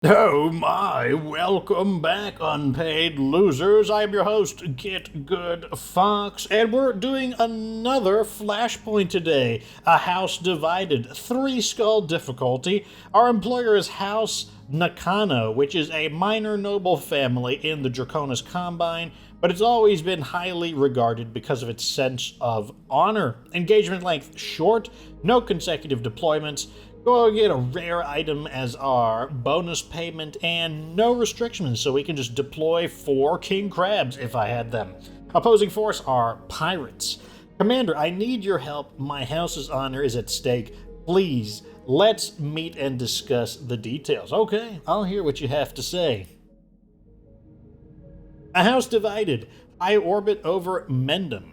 Oh my, welcome back, Unpaid Losers. I'm your host, Get Good Fox, and we're doing another Flashpoint today. A house divided, 3 skull difficulty. Our employer is House Nakano, which is a minor noble family in the Draconis Combine, but it's always been highly regarded because of its sense of honor. Engagement length short, no consecutive deployments. Go get a rare item as our bonus payment and no restrictions, so we can just deploy 4 king crabs if I had them. Opposing force are pirates. Commander, I need your help. My house's honor is at stake. Please, let's meet and discuss the details. Okay, I'll hear what you have to say. A house divided. I orbit over Mendham.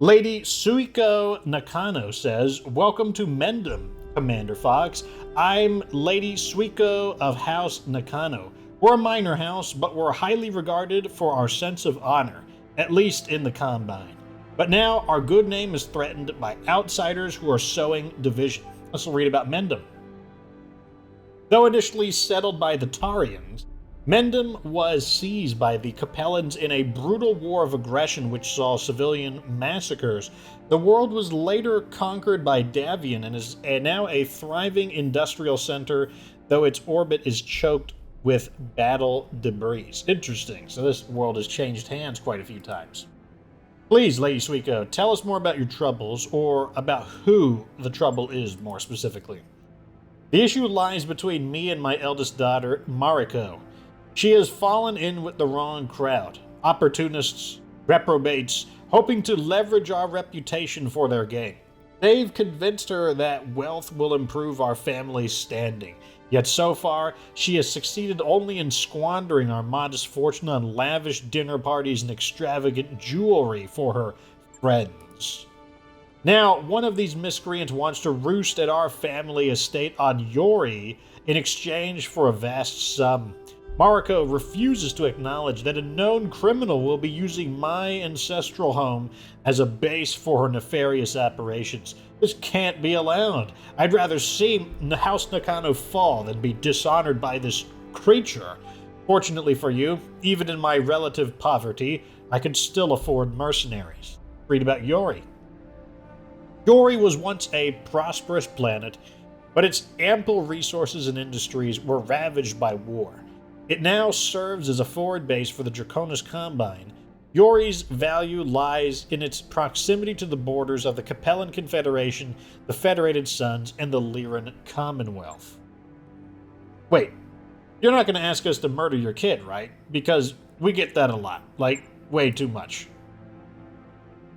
Lady Suiko Nakano says, "Welcome to Mendham, Commander Fox. I'm Lady Suiko of House Nakano. We're a minor house, but we're highly regarded for our sense of honor, at least in the Combine. But now our good name is threatened by outsiders who are sowing division." Let's read about Mendham. Though initially settled by the Tarians, Mendham was seized by the Capellans in a brutal war of aggression which saw civilian massacres. The world was later conquered by Davian and is now a thriving industrial center, though its orbit is choked with battle debris. Interesting. So this world has changed hands quite a few times. Please, Lady Suiko, tell us more about your troubles, or about who the trouble is more specifically. The issue lies between me and my eldest daughter, Mariko. She has fallen in with the wrong crowd, opportunists, reprobates, hoping to leverage our reputation for their gain. They've convinced her that wealth will improve our family's standing, yet so far she has succeeded only in squandering our modest fortune on lavish dinner parties and extravagant jewelry for her friends. Now, one of these miscreants wants to roost at our family estate on Yori in exchange for a vast sum. Mariko refuses to acknowledge that a known criminal will be using my ancestral home as a base for her nefarious operations. This can't be allowed. I'd rather see House Nakano fall than be dishonored by this creature. Fortunately for you, even in my relative poverty, I can still afford mercenaries. Read about Yori. Yori was once a prosperous planet, but its ample resources and industries were ravaged by war. It now serves as a forward base for the Draconis Combine. Yori's value lies in its proximity to the borders of the Capellan Confederation, the Federated Suns, and the Lyran Commonwealth. Wait, you're not going to ask us to murder your kid, right? Because we get that a lot. Like, way too much.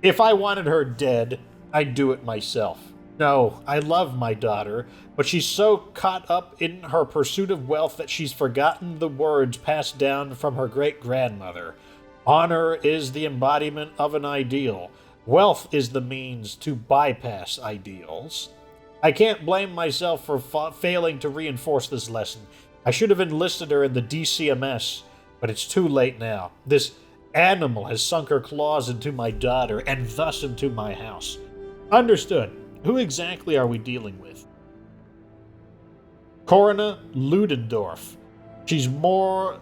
If I wanted her dead, I'd do it myself. No, I love my daughter, but she's so caught up in her pursuit of wealth that she's forgotten the words passed down from her great-grandmother. Honor is the embodiment of an ideal. Wealth is the means to bypass ideals. I can't blame myself for failing to reinforce this lesson. I should have enlisted her in the DCMS, but it's too late now. This animal has sunk her claws into my daughter, and thus into my house. Understood. Who exactly are we dealing with? Corina Ludendorff. She's more...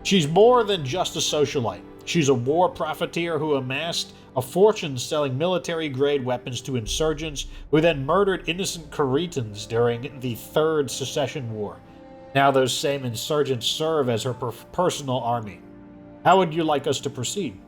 She's more than just a socialite. She's a war profiteer who amassed a fortune selling military-grade weapons to insurgents who then murdered innocent Caretans during the Third Secession War. Now those same insurgents serve as her personal army. How would you like us to proceed?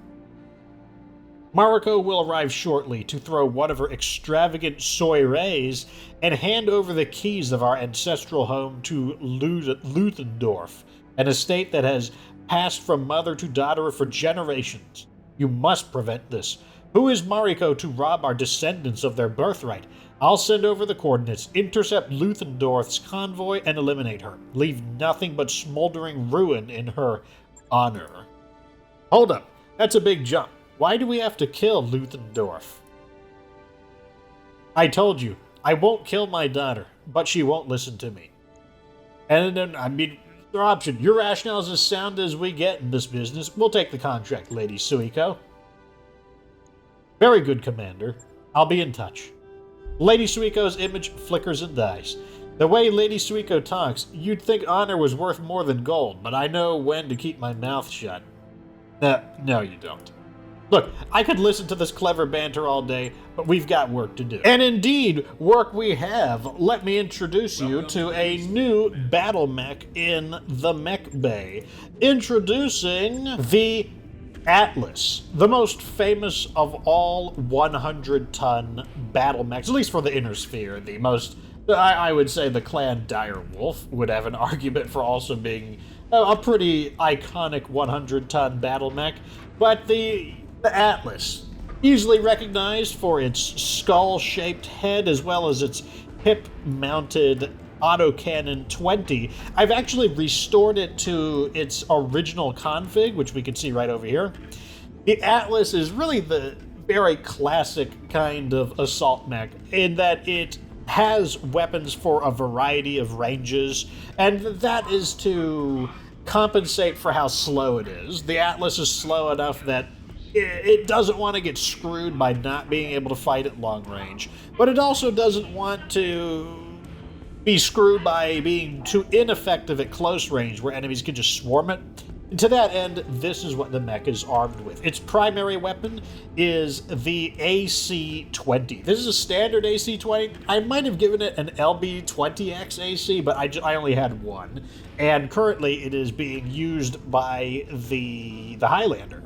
Mariko will arrive shortly to throw one of her extravagant soirees and hand over the keys of our ancestral home to Ludendorff, an estate that has passed from mother to daughter for generations. You must prevent this. Who is Mariko to rob our descendants of their birthright? I'll send over the coordinates, intercept Ludendorff's convoy, and eliminate her. Leave nothing but smoldering ruin in her honor. Hold up, that's a big jump. Why do we have to kill Ludendorff? I told you, I won't kill my daughter, but she won't listen to me. And then, their option. Your rationale is as sound as we get in this business. We'll take the contract, Lady Suiko. Very good, Commander. I'll be in touch. Lady Suiko's image flickers and dies. The way Lady Suiko talks, you'd think honor was worth more than gold, but I know when to keep my mouth shut. No, you don't. Look, I could listen to this clever banter all day, but we've got work to do. And indeed, work we have. Let me introduce you to a new battle mech in the mech bay. Introducing the Atlas, the most famous of all 100-ton battle mechs, at least for the Inner Sphere, the most... I would say the clan Direwolf would have an argument for also being a pretty iconic 100-ton battle mech, but the Atlas, easily recognized for its skull-shaped head as well as its hip-mounted autocannon 20. I've actually restored it to its original config, which we can see right over here. The Atlas is really the very classic kind of assault mech in that it has weapons for a variety of ranges, and that is to compensate for how slow it is. The Atlas is slow enough that it doesn't want to get screwed by not being able to fight at long range, but it also doesn't want to be screwed by being too ineffective at close range where enemies can just swarm it. And to that end, this is what the mech is armed with. Its primary weapon is the AC-20. This is a standard AC-20. I might have given it an LB-20X AC, but I only had one. And currently it is being used by the Highlander.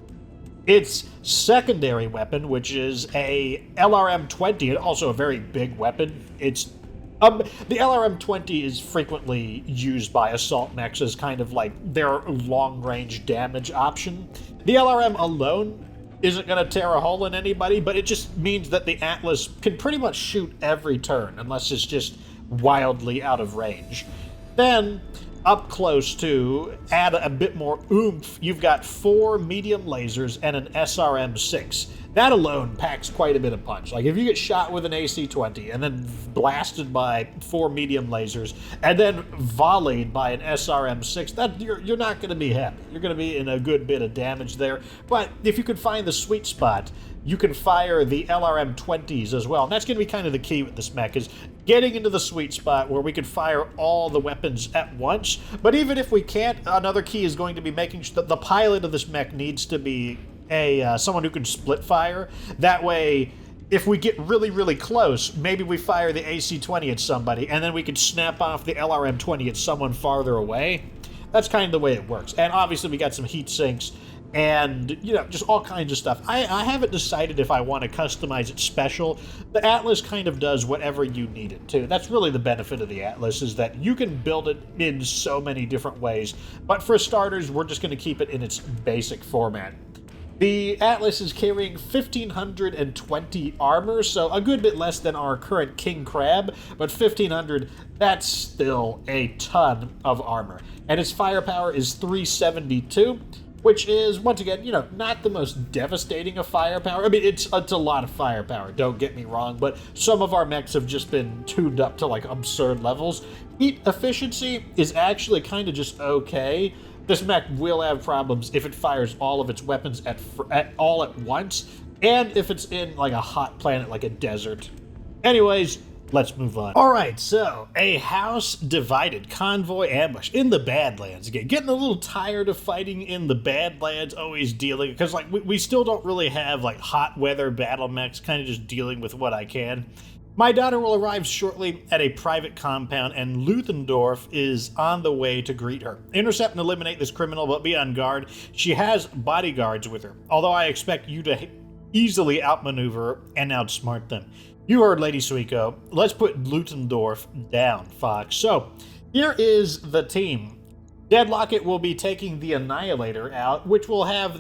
Its secondary weapon, which is a LRM-20, and also a very big weapon. The LRM-20 is frequently used by assault mechs as kind of like their long-range damage option. The LRM alone isn't going to tear a hole in anybody, but it just means that the Atlas can pretty much shoot every turn, unless it's just wildly out of range. Then, up close to add a bit more oomph, you've got 4 medium lasers and an SRM-6. That alone packs quite a bit of punch. Like, if you get shot with an AC-20 and then blasted by 4 medium lasers and then volleyed by an SRM-6, you're not going to be happy. You're going to be in a good bit of damage there. But if you can find the sweet spot, you can fire the LRM-20s as well. And that's going to be kind of the key with this mech, is getting into the sweet spot where we can fire all the weapons at once. But even if we can't, another key is going to be making sure that the pilot of this mech needs to be someone who can split fire. That way, if we get really, really close, maybe we fire the AC-20 at somebody, and then we can snap off the LRM-20 at someone farther away. That's kind of the way it works. And obviously, we got some heat sinks and, just all kinds of stuff. I haven't decided if I want to customize it special. The Atlas kind of does whatever you need it to. That's really the benefit of the Atlas, is that you can build it in so many different ways. But for starters, we're just going to keep it in its basic format. The Atlas is carrying 1,520 armor, so a good bit less than our current King Crab, but 1,500, that's still a ton of armor. And its firepower is 372, which is, once again, not the most devastating of firepower. I mean, it's a lot of firepower, don't get me wrong, but some of our mechs have just been tuned up to, absurd levels. Heat efficiency is actually kind of just okay. This mech will have problems if it fires all of its weapons all at once, and if it's in, a hot planet, like a desert. Anyways, let's move on. Alright, so, a house divided convoy ambush in the Badlands again. Getting a little tired of fighting in the Badlands, always dealing, because, we still don't really have, hot weather battle mechs, kind of just dealing with what I can. My daughter will arrive shortly at a private compound, and Luthendorf is on the way to greet her. Intercept and eliminate this criminal, but be on guard. She has bodyguards with her, although I expect you to easily outmaneuver and outsmart them. You heard Lady Suiko. Let's put Luthendorf down, Fox. So, here is the team. Deadlocket will be taking the Annihilator out, which will have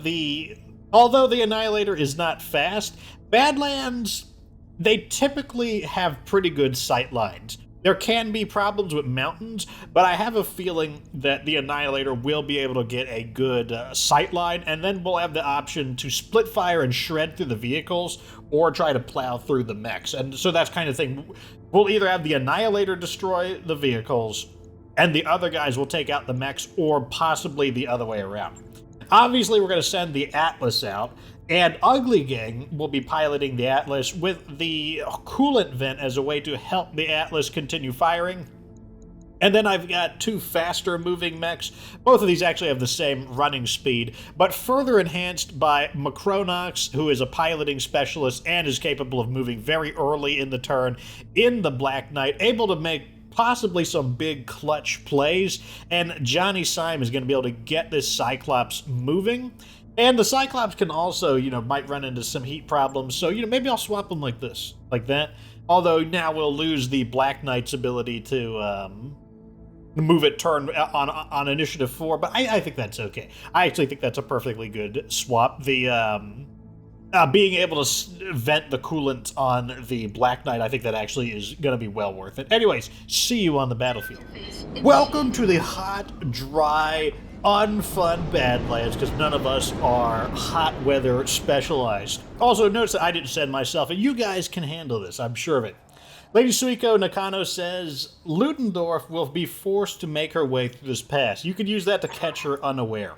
although the Annihilator is not fast, Badlands, they typically have pretty good sight lines. There can be problems with mountains, but I have a feeling that the Annihilator will be able to get a good sight line, and then we'll have the option to split fire and shred through the vehicles, or try to plow through the mechs. And so that's kind of thing. We'll either have the Annihilator destroy the vehicles, and the other guys will take out the mechs, or possibly the other way around. Obviously, we're going to send the Atlas out, and Ugly Gang will be piloting the Atlas with the coolant vent as a way to help the Atlas continue firing. And then I've got 2 faster moving mechs. Both of these actually have the same running speed, but further enhanced by Macronox, who is a piloting specialist and is capable of moving very early in the turn in the Black Knight, able to make possibly some big clutch plays, and Johnny Syme is going to be able to get this Cyclops moving. And the Cyclops can also, might run into some heat problems, so, maybe I'll swap them like this, like that. Although now we'll lose the Black Knight's ability to move it turn on initiative 4, but I think that's okay. I actually think that's a perfectly good swap. The being able to vent the coolant on the Black Knight, I think that actually is going to be well worth it. Anyways, see you on the battlefield. Welcome to the hot, dry, unfun Badlands, because none of us are hot weather specialized. Also, notice that I didn't send myself, and you guys can handle this, I'm sure of it. Lady Suiko Nakano says, Ludendorff will be forced to make her way through this pass. You could use that to catch her unaware.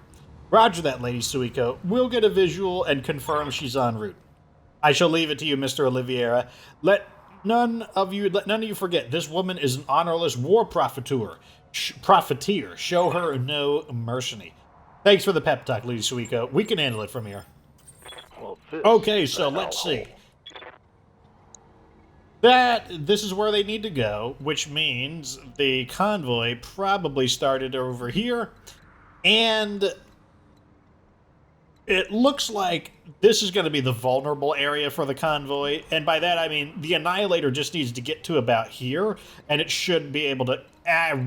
Roger that, Lady Suiko. We'll get a visual and confirm she's en route. I shall leave it to you, Mr. Oliveira. Let none of you forget, this woman is an honorless war profiteer. Show her no mercy. Thanks for the pep talk, Lady Suiko. We can handle it from here. Okay, so let's see. This is where they need to go, which means the convoy probably started over here, and it looks like this is going to be the vulnerable area for the convoy, and by that I mean the Annihilator just needs to get to about here, and it should be able to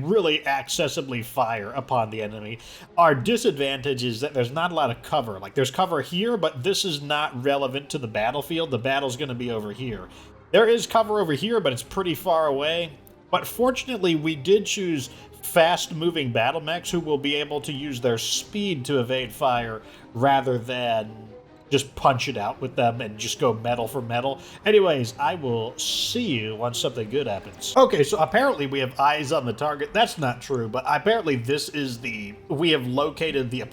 really accessibly fire upon the enemy. Our disadvantage is that there's not a lot of cover. Like, there's cover here, but this is not relevant to the battlefield. The battle's going to be over here. There is cover over here, but it's pretty far away. But fortunately, we did choose fast-moving battle mechs who will be able to use their speed to evade fire rather than just punch it out with them and just go metal for metal. Anyways, I will see you once something good happens. Okay, so apparently we have eyes on the target. That's not true, but apparently this is we have located the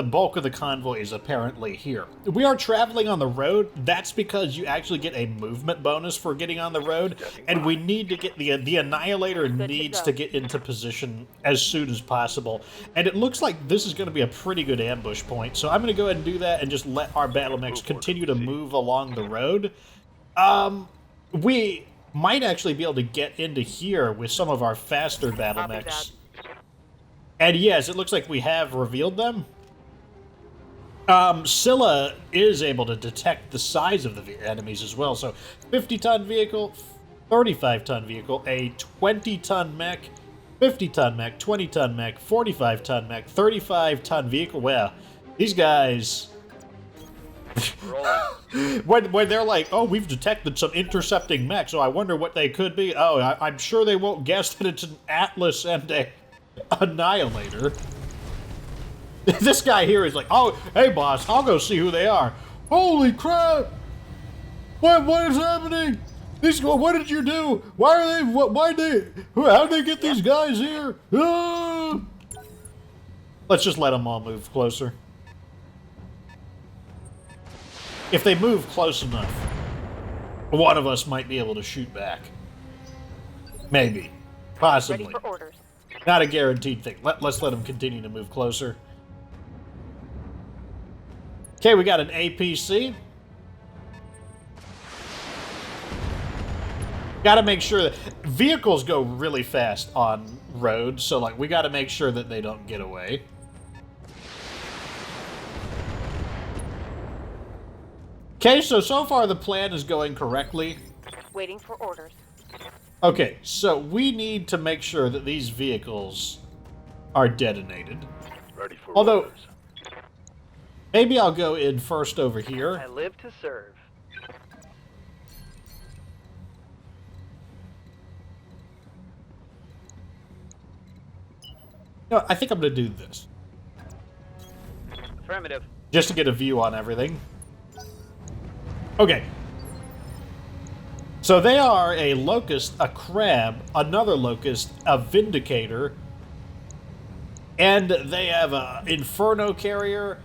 bulk of the convoy is apparently here. We are traveling on the road. That's because you actually get a movement bonus for getting on the road, and we need to get the Annihilator needs to get into position as soon as possible. And it looks like this is going to be a pretty good ambush point, so I'm going to go ahead and do that and just let our battle mechs continue to move along the road. We might actually be able to get into here with some of our faster battle mechs. And yes, it looks like we have revealed them. Scylla is able to detect the size of the enemies as well. So 50-ton vehicle, 35-ton vehicle, a 20-ton mech, 50-ton mech, 20-ton mech, 45-ton mech, 35-ton vehicle. Well, these guys... when they're like, oh, we've detected some intercepting mechs, so I wonder what they could be. Oh, I'm sure they won't guess that it's an Atlas and a Annihilator. This guy here is like, oh, hey boss, I'll go see who they are. Holy crap! What is happening? What did you do? How'd they get these guys here? Ah! Let's just let them all move closer. If they move close enough, one of us might be able to shoot back. Maybe. Possibly. Ready for orders. Not a guaranteed thing. Let's let them continue to move closer. Okay, we got an APC. Gotta make sure that vehicles go really fast on roads, so like we gotta make sure that they don't get away. Okay, so far the plan is going correctly. Waiting for orders. Okay, so we need to make sure that these vehicles are detonated. Ready for Although, orders. Maybe I'll go in first over here. I live to serve. No, I think I'm going to do this. Affirmative. Just to get a view on everything. Okay. So they are a Locust, a Crab, another Locust, a Vindicator, and they have an Inferno Carrier,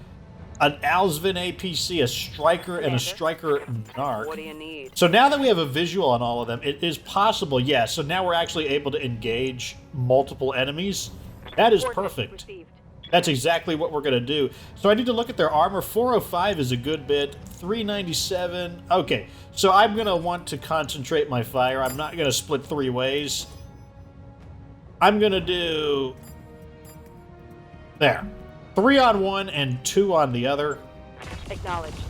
an Alsvin APC, a Striker, and a Commander. Striker Narc. What do you need? So now that we have a visual on all of them, it is possible, yeah, so now we're actually able to engage multiple enemies. That is Coordinates perfect. received. That's exactly what we're going to do. So I need to look at their armor. 405 is a good bit. 397. Okay, so I'm going to want to concentrate my fire. I'm not going to split three ways. I'm going to do... There. 3 on one and 2 on the other. Acknowledged.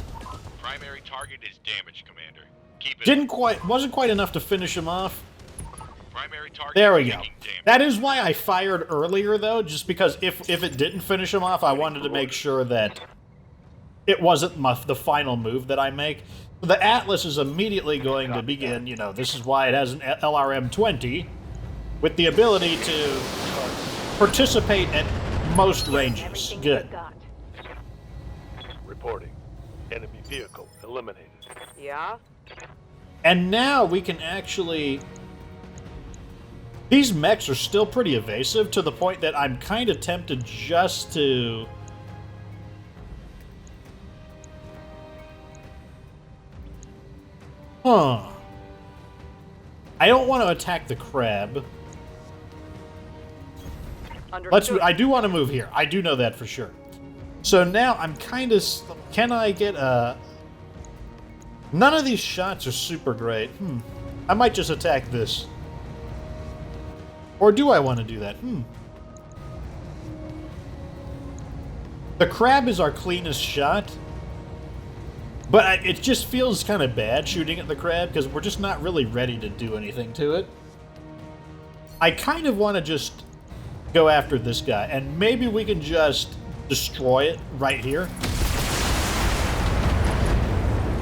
Primary target is damaged, Commander. Keep it. Wasn't quite enough to finish him off. Primary target There we is go. taking damage. That is why I fired earlier, though, just because if it didn't finish him off, I wanted to make sure that it wasn't the final move that I make. The Atlas is immediately going to begin, you know, this is why it has an LRM-20, with the ability to participate at most ranges. Everything Good. you've got. Reporting. Enemy vehicle eliminated. Yeah? And now we can actually... These mechs are still pretty evasive to the point that I'm kind of tempted just to... Huh. I don't want to attack the crab. Understood. I do want to move here. I do know that for sure. So now I'm kind of... Can I get a... None of these shots are super great. I might just attack this. Or do I want to do that? The crab is our cleanest shot. But it just feels kind of bad shooting at the crab because we're just not really ready to do anything to it. I kind of want to just go after this guy. And maybe we can just destroy it right here.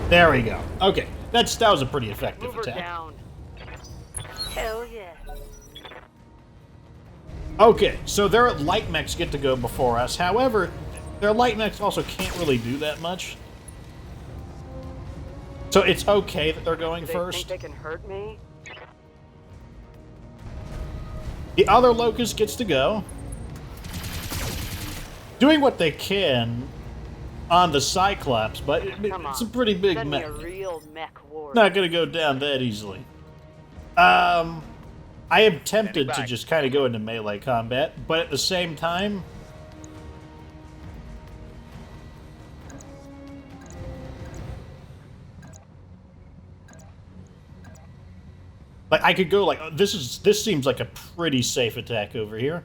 There we go. Okay. That was a pretty effective Move her attack. down. Hell yeah. Okay, so their light mechs get to go before us. However, their light mechs also can't really do that much. So it's okay that they're going They first. think they can hurt me? The other Locust gets to go. Doing what they can on the Cyclops, but Come it's a on. pretty big Send me mech. a real mech war. Not going to go down that easily. I am tempted to just kind of go into melee combat, but at the same time... Like, I could go like... This seems like a pretty safe attack over here.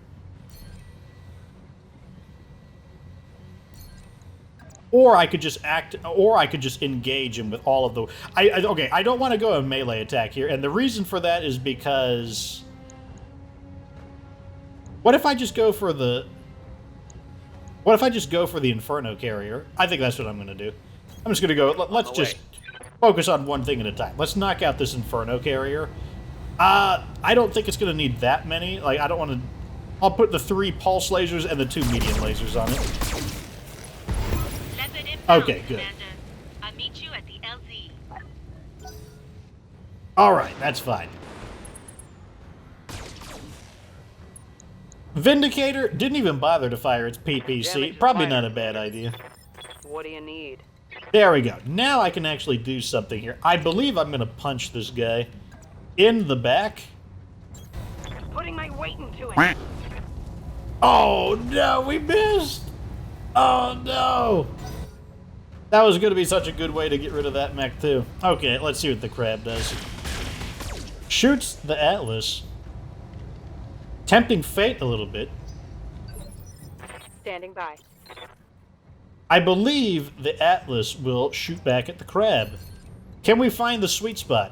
Or I could just engage him with all of the... Okay, I don't want to go a melee attack here, and the reason for that is because... What if I just go for the... What if I just go for the Inferno Carrier? I think that's what I'm going to do. I'm just going to go... Let's just focus on one thing at a time. Let's knock out this Inferno Carrier. I don't think it's going to need that many. Like, I don't want to... I'll put the 3 pulse lasers and the 2 medium lasers on it. Okay, good. I'll meet you at the LZ. Alright, that's fine. Vindicator didn't even bother to fire its PPC. Damage Probably required. not a bad idea. What do you need? There we go. Now I can actually do something here. I believe I'm going to punch this guy in the back. Putting my weight into it. Oh, no, we missed. Oh, no. That was going to be such a good way to get rid of that mech, too. Okay, let's see what the crab does. Shoots the Atlas. Tempting fate a little bit. Standing by. I believe the Atlas will shoot back at the crab. Can we find the sweet spot?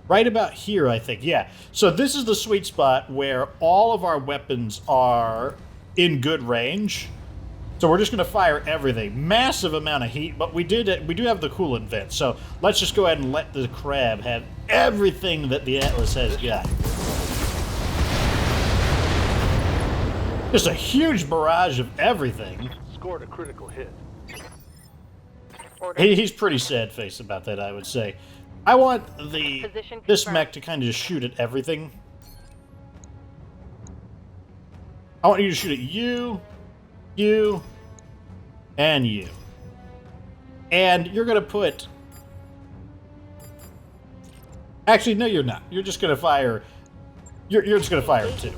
Right about here, I think. Yeah. So this is the sweet spot where all of our weapons are in good range. So we're just going to fire everything. Massive amount of heat, but we do have the coolant vent. So let's just go ahead and let the crab have everything that the Atlas has got. Just a huge barrage of everything. Scored a critical hit. Order. He's pretty sad-faced about that, I would say. I want Position this confirmed. mech to kind of just shoot at everything. I want you to shoot at you, and you. And you're going to put... Actually, no, you're not. You're just going to fire... You're just going to fire two.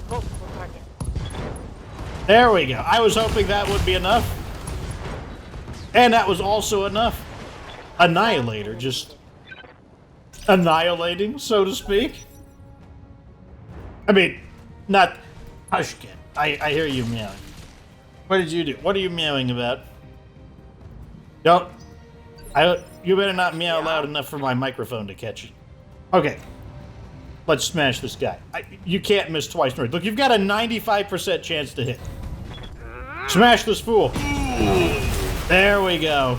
There we go. I was hoping that would be enough. And that was also enough. Annihilator, just... annihilating, so to speak. I mean, not... Hushkin. I hear you meowing. What did you do? What are you meowing about? Don't... You better not meow loud enough for my microphone to catch you. Okay. Let's smash this guy. You can't miss twice. Look, you've got a 95% chance to hit. Smash this fool. There we go.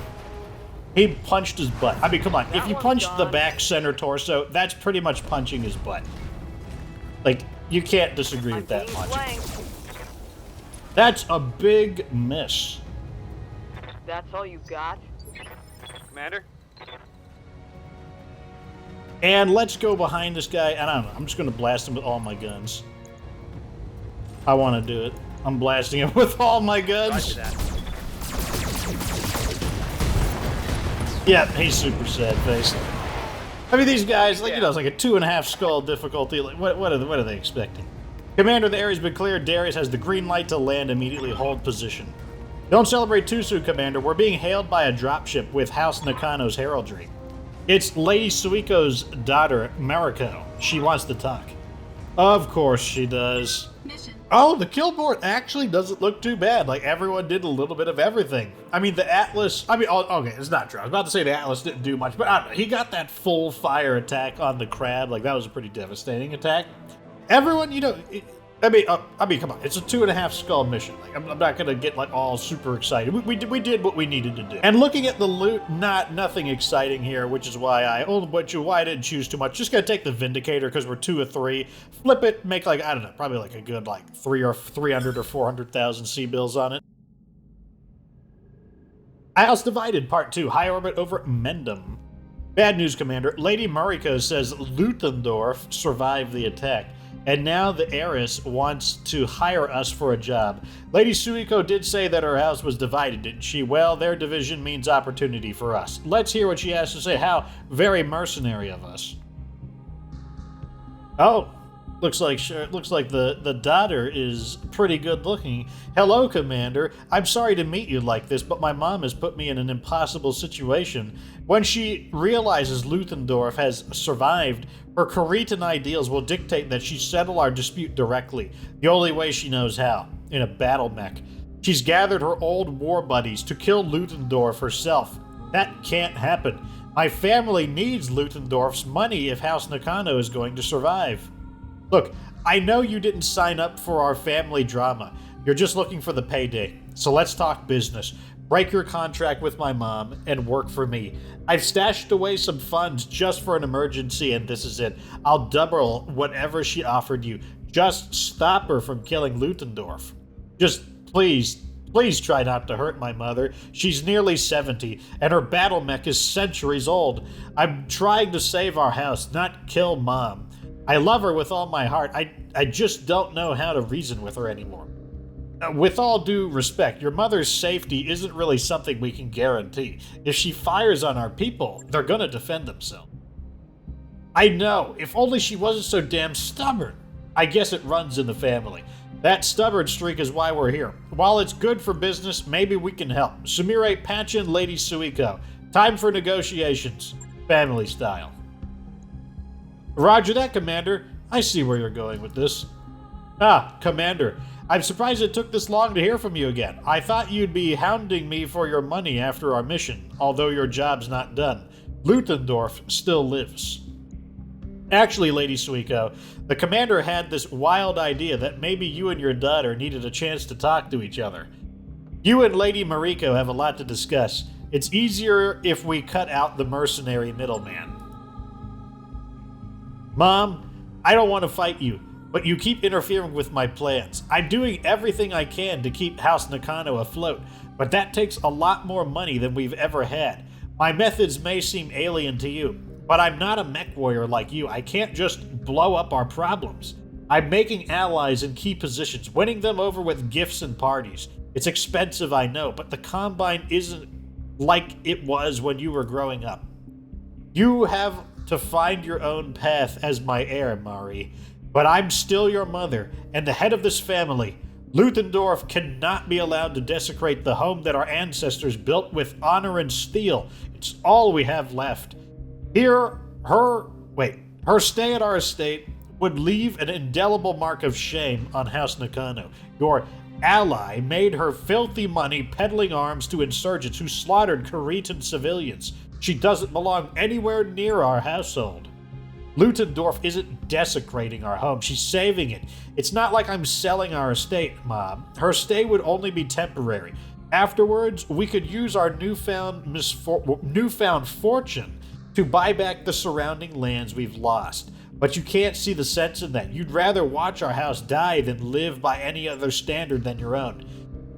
He punched his butt. I mean, come on. If you punch the back, center, torso, that's pretty much punching his butt. Like, you can't disagree with that much. That's a big miss. That's all you got? Commander? And let's go behind this guy. I don't know. I'm just going to blast him with all my guns. I want to do it. I'm blasting him with all my guns. Yeah, he's super sad-faced. I mean, these guys, like, you know, it's like a 2.5 skull difficulty. Like, what are they expecting? Commander, the area's been cleared. Darius has the green light to land. Immediately hold position. Don't celebrate too soon, Commander. We're being hailed by a dropship with House Nakano's heraldry. It's Lady Suiko's daughter, Mariko. She wants to talk. Of course she does. Mission. Oh, the kill board actually doesn't look too bad. Like, everyone did a little bit of everything. I mean, the Atlas... I mean, okay, it's not true. I was about to say the Atlas didn't do much, but I don't know. He got that full fire attack on the crab. Like, that was a pretty devastating attack. Everyone, you know... I mean, come on. It's a 2.5 skull mission. Like, I'm not gonna get like all super excited. We did what we needed to do. And looking at the loot, nothing exciting here, which is why I didn't choose too much. Just gonna take the Vindicator because we're 2 of 3. Flip it, make like, I don't know, probably like a good like 300 or 400,000 C-bills on it. House Divided Part 2, High Orbit over Mendham. Bad news, Commander. Lady Mariko says Ludendorff survived the attack. And now the heiress wants to hire us for a job. Lady Suiko did say that her house was divided, didn't she? Well, their division means opportunity for us. Let's hear what she has to say. How very mercenary of us. Oh, looks like the daughter is pretty good looking. Hello, Commander. I'm sorry to meet you like this, but my mom has put me in an impossible situation. When she realizes Ludendorff has survived, her Kharitan ideals will dictate that she settle our dispute directly, the only way she knows how, in a battle mech. She's gathered her old war buddies to kill Ludendorff herself. That can't happen. My family needs Ludendorff's money if House Nakano is going to survive. Look, I know you didn't sign up for our family drama. You're just looking for the payday. So let's talk business. Break your contract with my mom and work for me. I've stashed away some funds just for an emergency, and this is it. I'll double whatever she offered you. Just stop her from killing Ludendorff. Just please try not to hurt my mother. She's nearly 70, and her battle mech is centuries old. I'm trying to save our house, not kill Mom. I love her with all my heart. I just don't know how to reason with her anymore. With all due respect, your mother's safety isn't really something we can guarantee. If she fires on our people, they're gonna defend themselves. I know, if only she wasn't so damn stubborn. I guess it runs in the family. That stubborn streak is why we're here. While it's good for business, maybe we can help. Sumire Pachin, Lady Suiko. Time for negotiations. Family style. Roger that, Commander. I see where you're going with this. Ah, Commander. I'm surprised it took this long to hear from you again. I thought you'd be hounding me for your money after our mission, although your job's not done. Ludendorff still lives. Actually, Lady Suiko, the commander had this wild idea that maybe you and your daughter needed a chance to talk to each other. You and Lady Mariko have a lot to discuss. It's easier if we cut out the mercenary middleman. Mom, I don't want to fight you, but you keep interfering with my plans. I'm doing everything I can to keep House Nakano afloat, but that takes a lot more money than we've ever had. My methods may seem alien to you, but I'm not a mech warrior like you. I can't just blow up our problems. I'm making allies in key positions, winning them over with gifts and parties. It's expensive, I know, but the Combine isn't like it was when you were growing up. You have to find your own path as my heir, Mari. But I'm still your mother, and the head of this family. Ludendorff cannot be allowed to desecrate the home that our ancestors built with honor and steel. It's all we have left. Her stay at our estate would leave an indelible mark of shame on House Nakano. Your ally made her filthy money peddling arms to insurgents who slaughtered Cretan civilians. She doesn't belong anywhere near our household. Ludendorff isn't desecrating our home, she's saving it. It's not like I'm selling our estate, Mom. Her stay would only be temporary. Afterwards, we could use our newfound fortune to buy back the surrounding lands we've lost. But you can't see the sense in that. You'd rather watch our house die than live by any other standard than your own.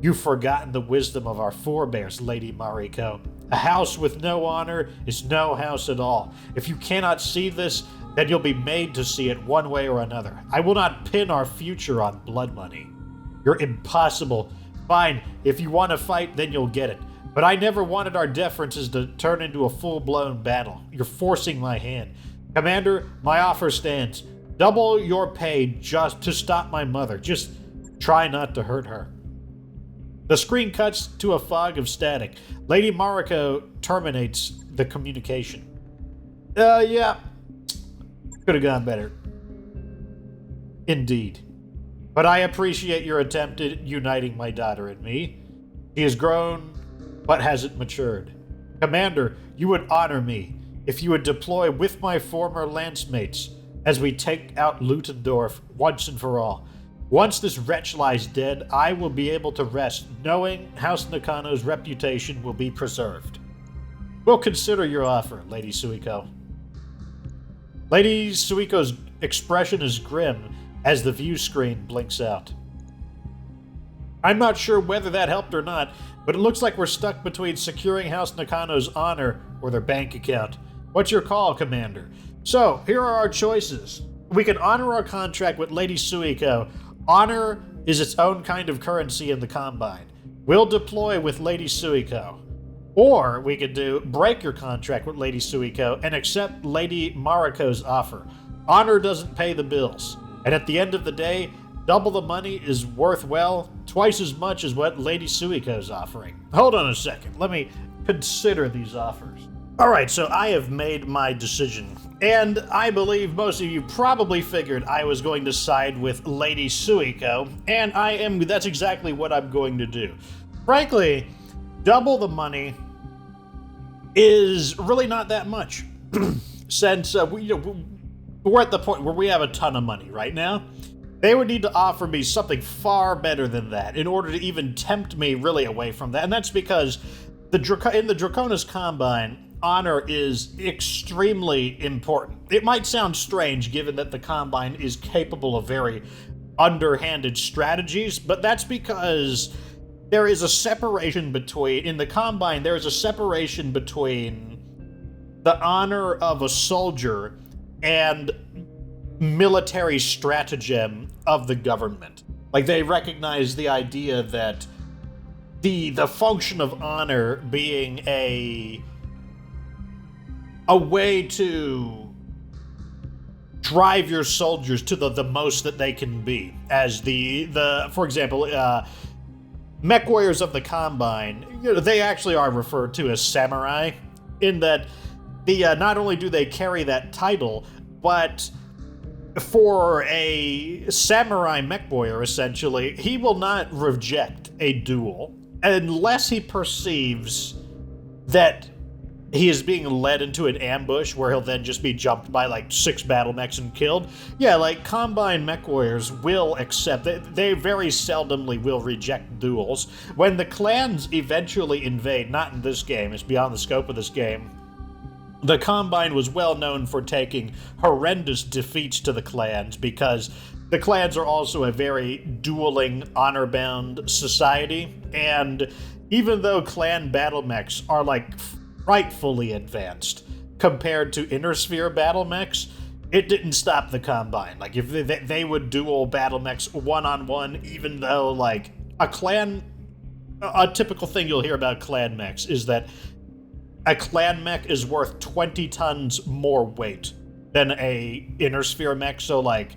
You've forgotten the wisdom of our forebears, Lady Mariko. A house with no honor is no house at all. If you cannot see this, then you'll be made to see it one way or another. I will not pin our future on blood money. You're impossible. Fine, if you want to fight, then you'll get it. But I never wanted our differences to turn into a full-blown battle. You're forcing my hand. Commander, my offer stands. Double your pay just to stop my mother. Just try not to hurt her. The screen cuts to a fog of static. Lady Mariko terminates the communication. Yeah. Could have gone better. Indeed. But I appreciate your attempt at uniting my daughter and me. She has grown, but hasn't matured. Commander, you would honor me if you would deploy with my former lancemates as we take out Ludendorff once and for all. Once this wretch lies dead, I will be able to rest, knowing House Nakano's reputation will be preserved. We'll consider your offer, Lady Suiko. Lady Suiko's expression is grim as the view screen blinks out. I'm not sure whether that helped or not, but it looks like we're stuck between securing House Nakano's honor or their bank account. What's your call, Commander? So, here are our choices. We can honor our contract with Lady Suiko. Honor is its own kind of currency in the Combine. We'll deploy with Lady Suiko. Or we could do break your contract with Lady Suiko and accept Lady Mariko's offer. Honor doesn't pay the bills. And at the end of the day, double the money is worth, well, twice as much as what Lady Suiko's offering. Hold on a second. Let me consider these offers. All right, so I have made my decision. And I believe most of you probably figured I was going to side with Lady Suiko, and that's exactly what I'm going to do. Frankly, double the money is really not that much, since we're at the point where we have a ton of money right now. They would need to offer me something far better than that in order to even tempt me really away from that, and that's because in the Draconis Combine, honor is extremely important. It might sound strange given that the Combine is capable of very underhanded strategies, but that's because there is a separation between the honor of a soldier and military stratagem of the government. Like, they recognize the idea that the function of honor being a way to drive your soldiers to the most that they can be. As for example, mech warriors of the Combine, they actually are referred to as samurai, in that not only do they carry that title, but for a samurai mech warrior, essentially, he will not reject a duel unless he perceives that he is being led into an ambush where he'll then just be jumped by like 6 battle mechs and killed. Yeah, like Combine mech warriors will accept it. They very seldomly will reject duels. When the clans eventually invade, not in this game, it's beyond the scope of this game, the Combine was well known for taking horrendous defeats to the clans because the clans are also a very dueling, honor-bound society, and even though clan battle mechs are like frightfully advanced compared to inner sphere battle mechs, it didn't stop the Combine. Like, if they would duel battle mechs one-on-one, even though, like, a typical thing you'll hear about clan mechs is that a clan mech is worth 20 tons more weight than a inner sphere mech. So, like,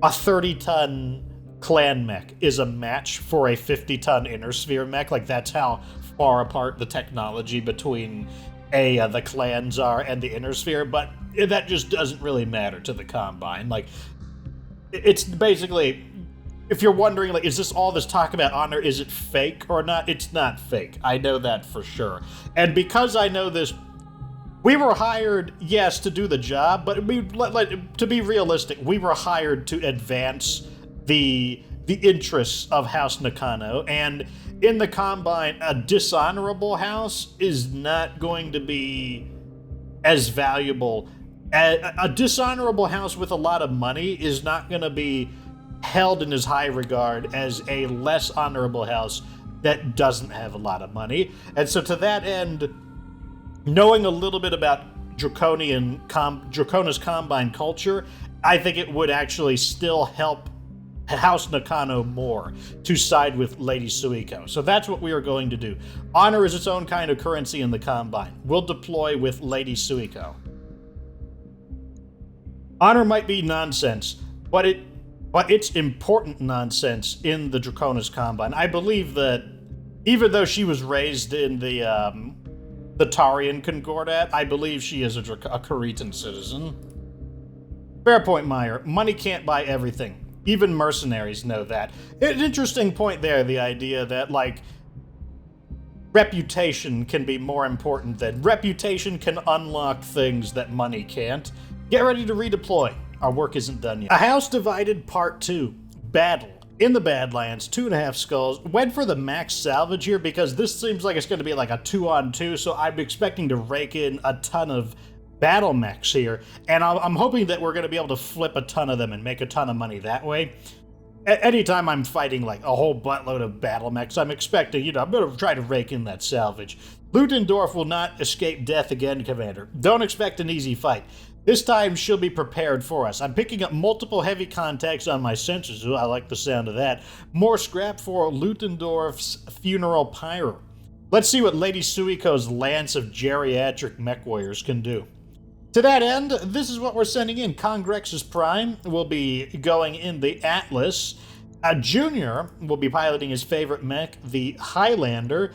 a 30-ton clan mech is a match for a 50-ton inner sphere mech. Like, that's how far apart the technology between the clans are and the inner sphere. But that just doesn't really matter to the Combine. Like, it's basically, if you're wondering, like, is this all this talk about honor, is it fake or not? It's not fake. I know that for sure. And because I know this, we were hired, yes, to do the job, but to be realistic, we were hired to advance the interests of House Nakano, and in the Combine, a dishonorable house is not going to be as valuable. A dishonorable house with a lot of money is not going to be held in as high regard as a less honorable house that doesn't have a lot of money. And so to that end, knowing a little bit about Dracona's Combine culture, I think it would actually still help House Nakano more to side with Lady Suiko. So that's what we are going to do. Honor is its own kind of currency in the Combine. We'll deploy with Lady Suiko. Honor might be nonsense, but it's important nonsense in the Dracona's Combine. I believe that even though she was raised in the Tarian Concordat, I believe she is a Karitan citizen. Fair point, Meyer. Money can't buy everything. Even mercenaries know that. An interesting point there, the idea that, like, reputation can be more important than... Reputation can unlock things that money can't. Get ready to redeploy. Our work isn't done yet. A House Divided Part 2. Battle. In the Badlands, 2.5 skulls. Went for the max salvage here because this seems like it's going to be like a 2-on-2, so I'm expecting to rake in a ton of battle mechs here, and I'm hoping that we're going to be able to flip a ton of them and make a ton of money that way. Anytime I'm fighting like a whole buttload of battle mechs, I'm expecting, I'm going to try to rake in that salvage. Ludendorff will not escape death again, Commander. Don't expect an easy fight. This time she'll be prepared for us. I'm picking up multiple heavy contacts on my sensors. Ooh, I like the sound of that. More scrap for Ludendorff's funeral pyre. Let's see what Lady Suiko's lance of geriatric mech warriors can do. To that end, this is what we're sending in. Congrex's Prime will be going in the Atlas. Junior will be piloting his favorite mech, the Highlander.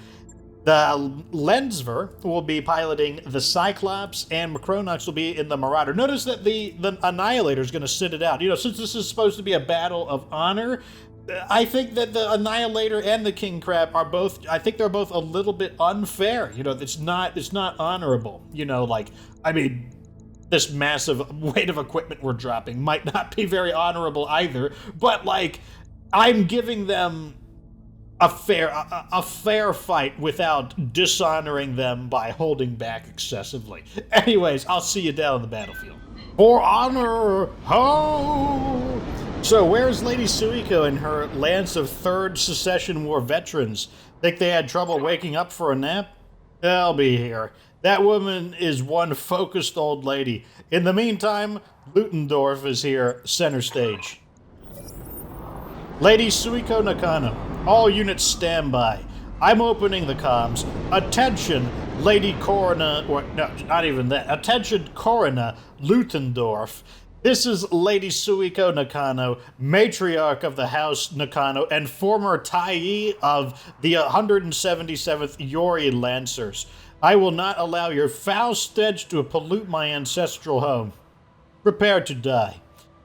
The Lensver will be piloting the Cyclops, and Macronox will be in the Marauder. Notice that the Annihilator is going to sit it out. Since this is supposed to be a battle of honor, I think that the Annihilator and the King Crab are both, I think they're both a little bit unfair. It's not honorable. This massive weight of equipment we're dropping might not be very honorable either, but, I'm giving them a fair fight without dishonoring them by holding back excessively. Anyways, I'll see you down on the battlefield. For honor! Ho! So where's Lady Suiko and her lance of Third Secession War veterans? Think they had trouble waking up for a nap? They'll be here. That woman is one focused old lady. In the meantime, Ludendorff is here, center stage. Lady Suiko Nakano, all units stand by. I'm opening the comms. Attention, Lady Corona, or no, not even that. Attention, Corona Ludendorff. This is Lady Suiko Nakano, matriarch of the House Nakano and former Taii of the 177th Yori Lancers. I will not allow your foul stench to pollute my ancestral home. Prepare to die.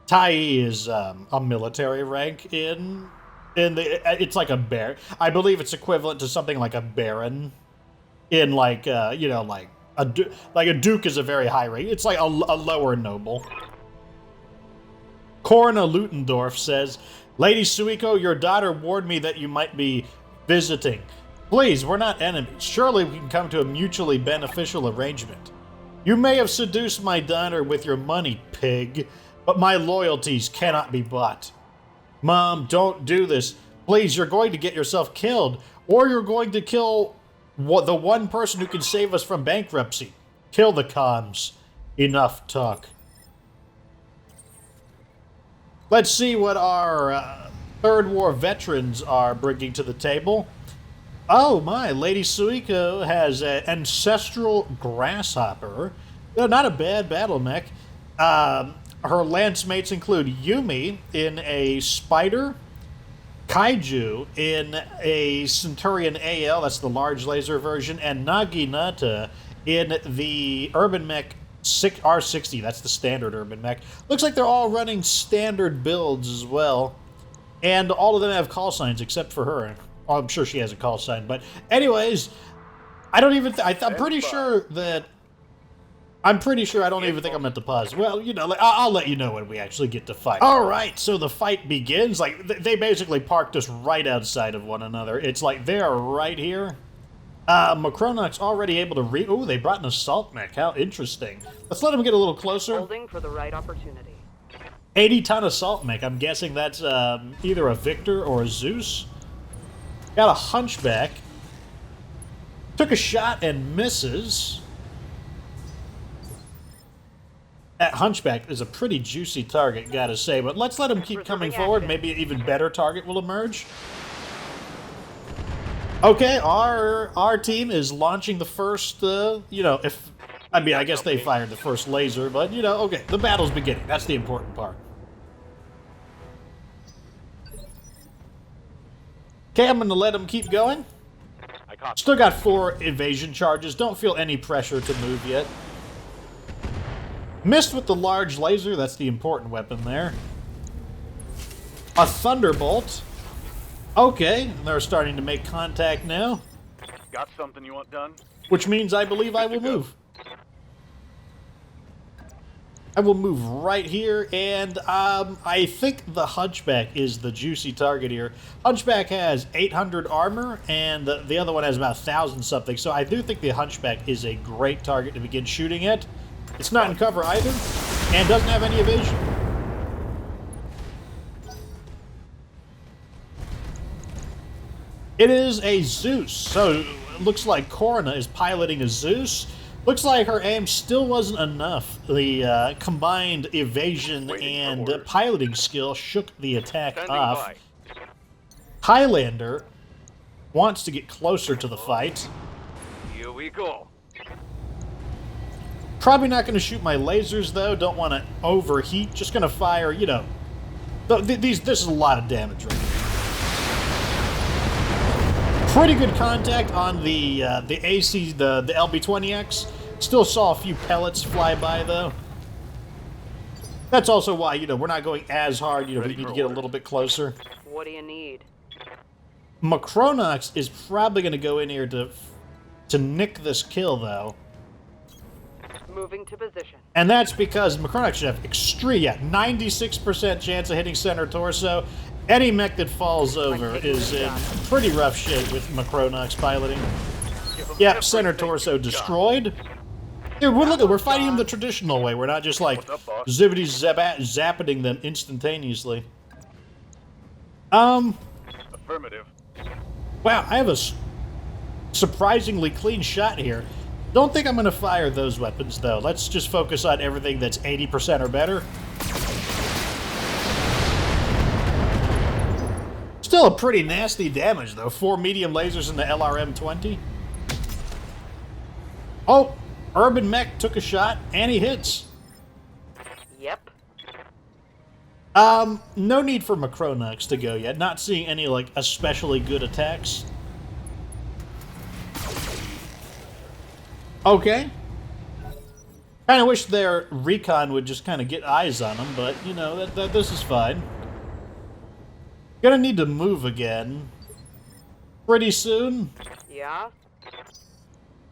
Taii is a military rank in it's like a bear. I believe it's equivalent to something like a baron. In like a duke is a very high rank. It's like a lower noble. Corona Ludendorff says, Lady Suiko, your daughter warned me that you might be visiting. Please, we're not enemies. Surely we can come to a mutually beneficial arrangement. You may have seduced my daughter with your money, pig, but my loyalties cannot be bought. Mom, don't do this. Please, you're going to get yourself killed, or you're going to kill the one person who can save us from bankruptcy. Kill the comms. Enough talk. Let's see what our Third War veterans are bringing to the table. Oh my, Lady Suiko has an ancestral grasshopper. No, not a bad battle mech. Her lance mates include Yumi in a spider, Kaiju in a Centurion AL, that's the large laser version, and Naginata in the Urban Mech R60, that's the standard Urban Mech. Looks like they're all running standard builds as well. And all of them have call signs except for her. Oh, I'm sure she has a call sign. But anyways, I don't even... I'm pretty sure that... I'm pretty sure I don't even think I'm at the pause. Well, you know, I'll let you know when we actually get to fight. All right, so the fight begins. Like, they basically parked us right outside of one another. It's like they are right here. Macronach's already able to Ooh, they brought an assault mech. How interesting. Let's let them get a little closer. Holding for the right opportunity. 80-ton assault mech. I'm guessing that's either a Victor or a Zeus. Got a hunchback. Took a shot and misses. That hunchback is a pretty juicy target, gotta say, but let's let him keep coming forward. Maybe an even better target will emerge. Okay, our team is launching the first, you know, I guess they fired the first laser, but, you know, okay, the battle's beginning. That's the important part. Okay, I'm gonna let him keep going. Still got 4 evasion charges. Don't feel any pressure to move yet. Missed with the large laser, that's the important weapon there. A thunderbolt. Okay, they're starting to make contact now. Got something you want done? Which means I believe I will move. I will move right here, and I think the Hunchback is the juicy target here. Hunchback has 800 armor, and the other one has about 1,000 something, so I do think the Hunchback is a great target to begin shooting at. It's not in cover either, and doesn't have any evasion. It is a Zeus, so it looks like Corona is piloting a Zeus. Looks like her aim still wasn't enough. The combined evasion and piloting skill shook the attack off. Highlander wants to get closer to the fight. Here we go. Probably not going to shoot my lasers, though. Don't want to overheat. Just going to fire, you know. This is a lot of damage right here. Pretty good contact on the AC, the LB-20X. Still saw a few pellets fly by, though. That's also why, you know, we're not going as hard. You know, we need to get a little bit closer. What do you need? Macronox is probably going to go in here to nick this kill, though. Moving to position. And that's because Macronox should have 96% chance of hitting center torso. Any mech that falls over is in pretty rough shape with Macronox piloting. Yep, center torso destroyed. Dude, we're fighting them the traditional way. We're not just like zapping them instantaneously. Affirmative. Wow, I have a surprisingly clean shot here. Don't think I'm going to fire those weapons, though. Let's just focus on everything that's 80% or better. Still a pretty nasty damage, though. 4 medium lasers in the LRM-20. Oh, Urban Mech took a shot, and he hits. Yep. No need for Macronox to go yet. Not seeing any, like, especially good attacks. Okay. Kind of wish their recon would just kind of get eyes on them, but, you know, this is fine. Gonna need to move again. Pretty soon. Yeah?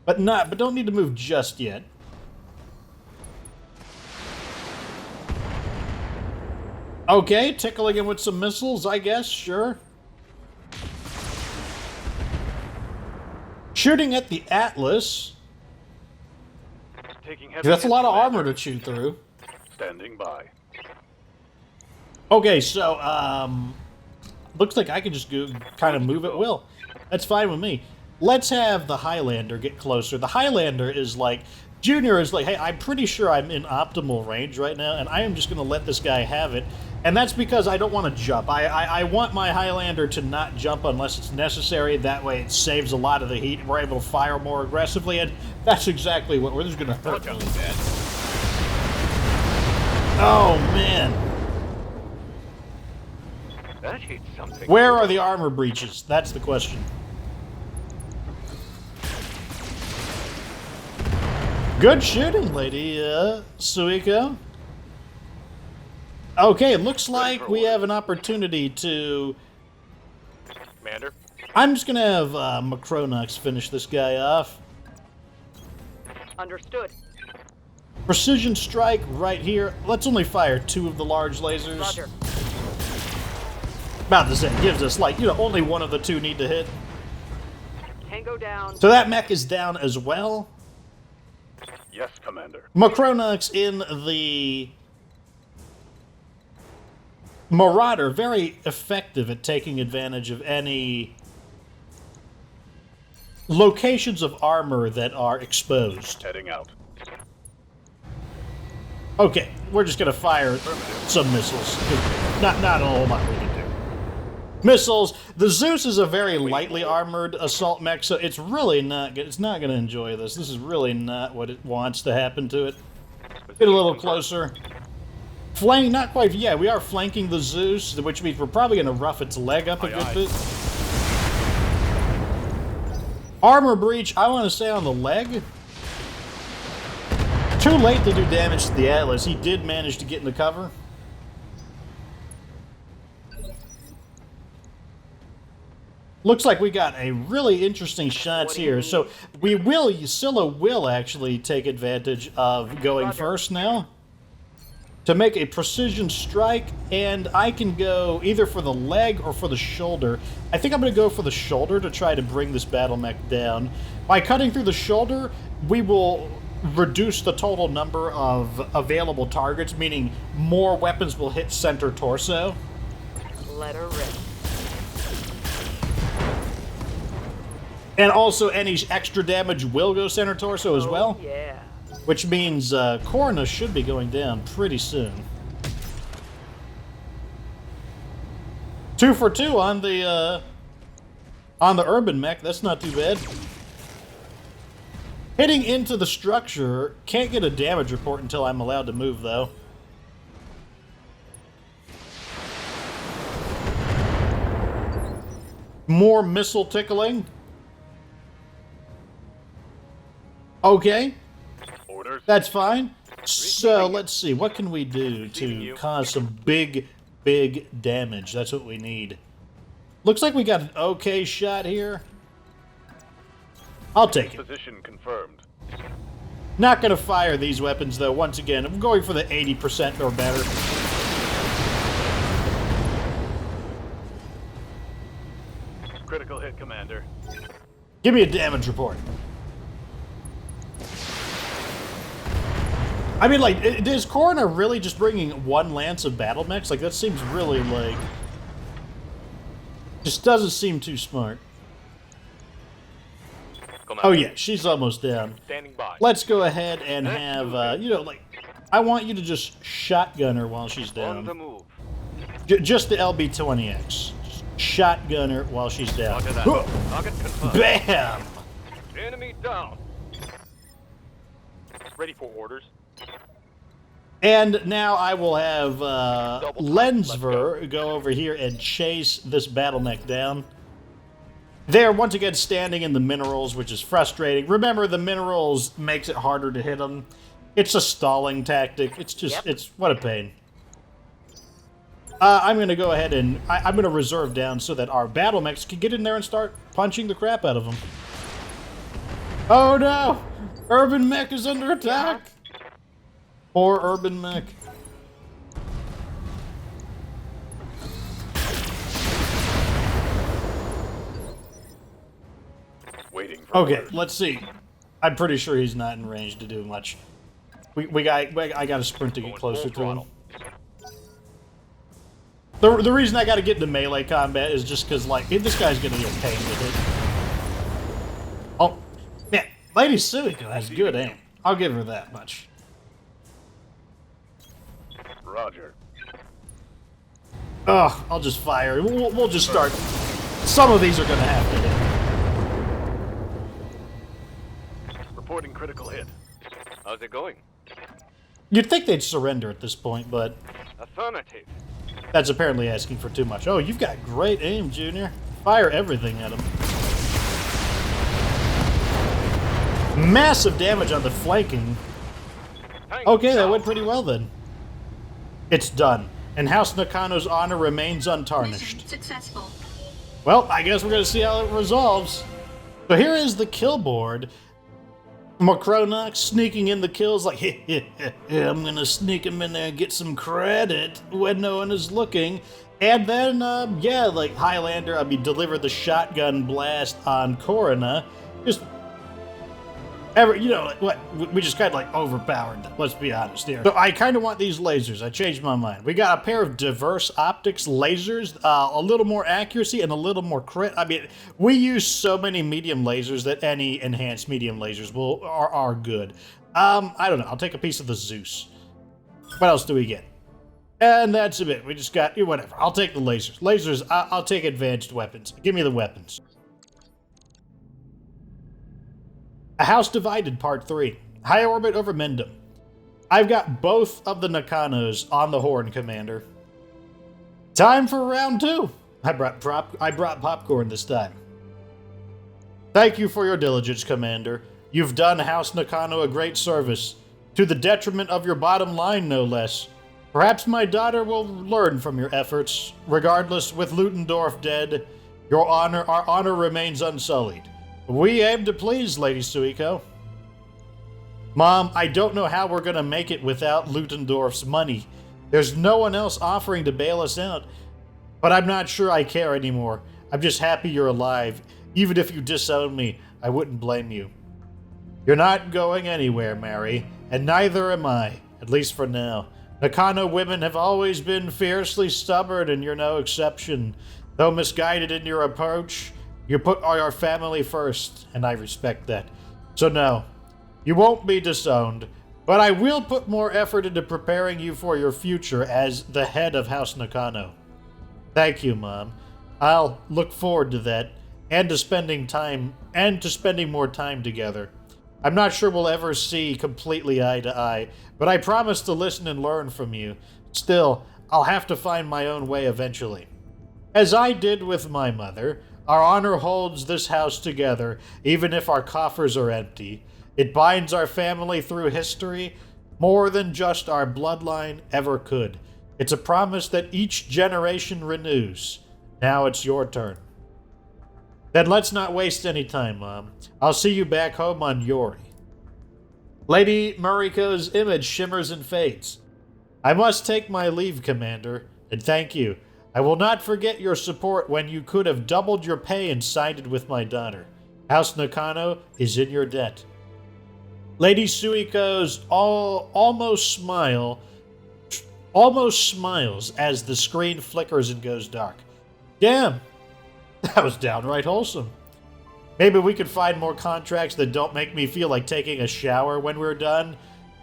But don't need to move just yet. Okay, tickling him with some missiles, I guess, sure. Shooting at the Atlas. That's a lot of armor to chew through. Standing by. Okay, so, looks like I can just go kind of move at will. That's fine with me. Let's have the Highlander get closer. The Highlander is like... Junior is like, hey, I'm pretty sure I'm in optimal range right now, and I am just going to let this guy have it. And that's because I don't want to jump. I want my Highlander to not jump unless it's necessary. That way it saves a lot of the heat. We're able to fire more aggressively, and that's exactly what we're just going to hurt really bad. Oh, man. That hit something. Where are the armor breaches? That's the question. Good shooting, Lady Suiko. Okay, it looks like we have an opportunity to... Commander? I'm just going to have Macronox finish this guy off. Understood. Precision strike right here. Let's only fire 2 of the large lasers. Roger. About the same. Gives us, like, only one of the 2 need to hit. Tango down. So that mech is down as well. Yes, Commander. Macronox in the Marauder, very effective at taking advantage of any locations of armor that are exposed. Heading out. Okay, we're just going to fire some missiles. Not a whole lot we can do. Missiles. The Zeus is a very lightly armored assault mech, so it's really not good. It's not going to enjoy this. This is really not what it wants to happen to it. Get a little closer. Flank, not quite. Yeah, we are flanking the Zeus, which means we're probably going to rough its leg up a good bit. Armor breach, I want to say on the leg. Too late to do damage to the Atlas. He did manage to get in the cover. Looks like we got a really interesting shots here. So Scylla will actually take advantage of going first now to make a precision strike, and I can go either for the leg or for the shoulder. I think I'm going to go for the shoulder to try to bring this battle mech down. By cutting through the shoulder, we will reduce the total number of available targets, meaning more weapons will hit center torso. Let her rip. And also any extra damage will go center torso as well. Yeah. Which means Corna should be going down pretty soon. 2 for 2 on the urban mech. That's not too bad. Hitting into the structure. Can't get a damage report until I'm allowed to move, though. More missile tickling. Okay. Orders. That's fine. So, let's see. What can we do to cause some big damage? That's what we need. Looks like we got an okay shot here. I'll take it. Position confirmed. Not going to fire these weapons, though. Once again, I'm going for the 80% or better. Critical hit, Commander. Give me a damage report. I mean, like, is Corona really just bringing 1 lance of battle mechs? Like, that seems really, like... Just doesn't seem too smart. Oh, yeah, she's almost down. Standing by. Let's go ahead and have, like... I want you to just shotgun her while she's On the down. move. Just the LB-20X. Just shotgun her while she's down. Roger that. Huh. Target confirmed. Bam! Enemy down. Ready for orders. And now I will have Lensver go over here and chase this battle mech down. They're once again standing in the minerals, which is frustrating. Remember, the minerals makes it harder to hit them. It's a stalling tactic. It's just, it's, what a pain. I'm going to go ahead and, I'm going to reserve down so that our battle mechs can get in there and start punching the crap out of them. Oh no! Urban mech is under attack! Poor urban mech. Waiting for Okay, orders. let's see. I'm pretty sure he's not in range to do much. I got to sprint to get closer to him. The reason I got to get into melee combat is just because, like, this guy's going to be a pain to hit. Oh, man, Lady Suiko has good aim. I'll give her that much. Roger. Ugh, I'll just fire. We'll just start. Some of these are going to have to hit. Reporting critical hit. How's it going? You'd think they'd surrender at this point, but Affirmative. that's apparently asking for too much. Oh, you've got great aim, Junior. Fire everything at him. Massive damage on the flanking. Okay, that went pretty well then. It's done, and House Nakano's honor remains untarnished. Mission successful. Well, I guess we're going to see how it resolves. So here is the kill board. Macronox sneaking in the kills like, I'm going to sneak him in there and get some credit when no one is looking. And then, like Highlander, deliver the shotgun blast on Corona. Just, we just kind of like overpowered them, let's be honest here. So I kind of want these lasers. I changed my mind. We got a pair of diverse optics lasers, a little more accuracy and a little more crit. We use so many medium lasers that any enhanced medium lasers are good. I don't know. I'll take a piece of the Zeus. What else do we get? And that's a bit. We just got, whatever. I'll take the lasers. Lasers, I'll take advanced weapons. Give me the weapons. A House Divided, Part 3. High Orbit over Mendham. I've got both of the Nakanos on the horn, Commander. Time for round 2. I brought popcorn this time. Thank you for your diligence, Commander. You've done House Nakano a great service. To the detriment of your bottom line, no less. Perhaps my daughter will learn from your efforts. Regardless, with Ludendorff dead, our honor remains unsullied. We aim to please, Lady Suiko. Mom, I don't know how we're going to make it without Ludendorff's money. There's no one else offering to bail us out. But I'm not sure I care anymore. I'm just happy you're alive. Even if you disown me, I wouldn't blame you. You're not going anywhere, Mary, and neither am I, at least for now. Nakano women have always been fiercely stubborn, and you're no exception. Though misguided in your approach, you put our family first, and I respect that. So no, you won't be disowned, but I will put more effort into preparing you for your future as the head of House Nakano. Thank you, Mom. I'll look forward to that, and to spending more time together. I'm not sure we'll ever see completely eye to eye, but I promise to listen and learn from you. Still, I'll have to find my own way eventually. As I did with my mother, our honor holds this house together, even if our coffers are empty. It binds our family through history more than just our bloodline ever could. It's a promise that each generation renews. Now it's your turn. Then let's not waste any time, Mom. I'll see you back home on Yori. Lady Mariko's image shimmers and fades. I must take my leave, Commander, and thank you. I will not forget your support when you could have doubled your pay and sided with my daughter. House Nakano is in your debt. Lady Suiko's almost smiles as the screen flickers and goes dark. Damn, that was downright wholesome. Maybe we could find more contracts that don't make me feel like taking a shower when we're done.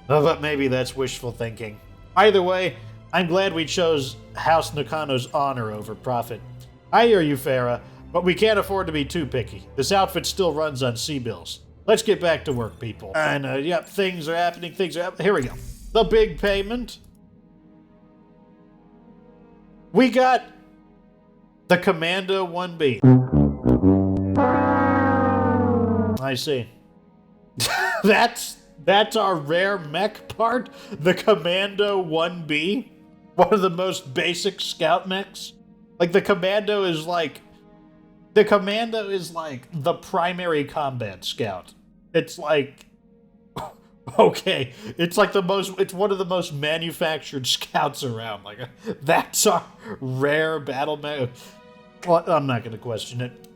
But maybe that's wishful thinking. Either way, I'm glad we chose House Nakano's honor over profit. I hear you, Farah, but we can't afford to be too picky. This outfit still runs on C-bills. Let's get back to work, people. I know, yep, things are happening. Here we go. The big payment. We got the Commando 1B. I see. That's our rare mech part? The Commando 1B? One of the most basic scout mechs? Like, the Commando is like the primary combat scout. It's like, okay, it's one of the most manufactured scouts around. Like, that's our rare battle mech. Well, I'm not going to question it.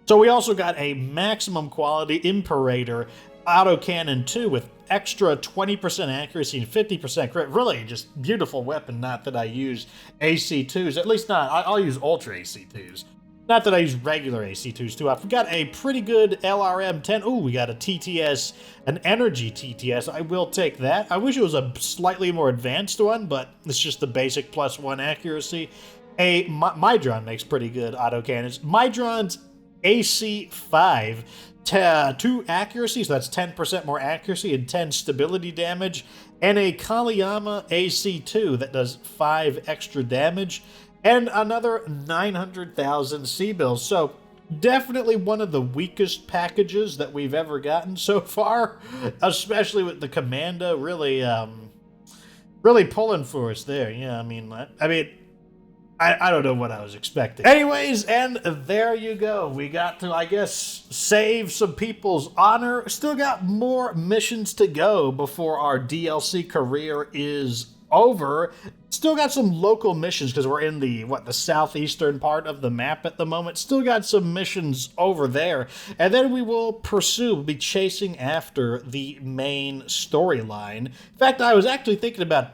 So we also got a maximum quality Imperator autocannon 2 with extra 20% accuracy and 50% crit. Really just beautiful weapon. Not that I use AC2s, at least not. I'll use Ultra AC2s. Not that I use regular AC2s too often. We got a pretty good LRM-10. Ooh, we got a TTS, an energy TTS. I will take that. I wish it was a slightly more advanced one, but it's just the basic +1 accuracy. A Mydron makes pretty good autocannons. Mydron's AC5, 2 accuracy, so that's 10% more accuracy and 10 stability damage. And a Kaliyama AC2 that does 5 extra damage. And another 900,000 C-bills. So definitely one of the weakest packages that we've ever gotten so far, especially with the Commando really pulling for us there. Yeah, I mean, I don't know what I was expecting. Anyways, and there you go. We got to, I guess, save some people's honor. Still got more missions to go before our DLC career is over. Still got some local missions because we're in the southeastern part of the map at the moment. Still got some missions over there. And then we will pursue, be chasing after the main storyline. In fact, I was actually thinking about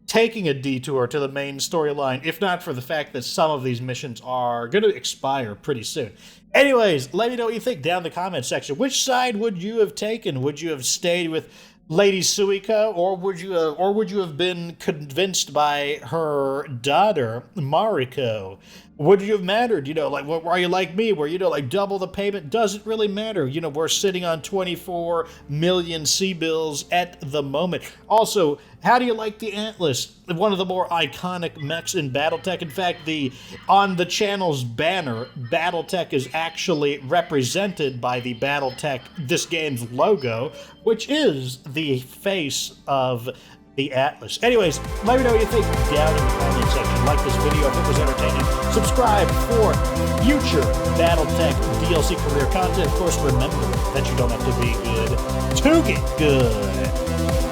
taking a detour to the main storyline, if not for the fact that some of these missions are going to expire pretty soon. Anyways, let me know what you think down in the comment section. Which side would you have taken? Would you have stayed with Lady Suiko, or would you have been convinced by her daughter Mariko? Would you have mattered? Are you like me, where double the payment doesn't really matter? We're sitting on 24 million C-bills at the moment. Also, how do you like the Atlas? One of the more iconic mechs in BattleTech. In fact, on the channel's banner, BattleTech is actually represented by the BattleTech, this game's logo, which is the face of the Atlas. Anyways, let me know what you think down in the comment section. Like this video if it was entertaining. Subscribe for future BattleTech DLC career content. Of course, remember that you don't have to be good to get good.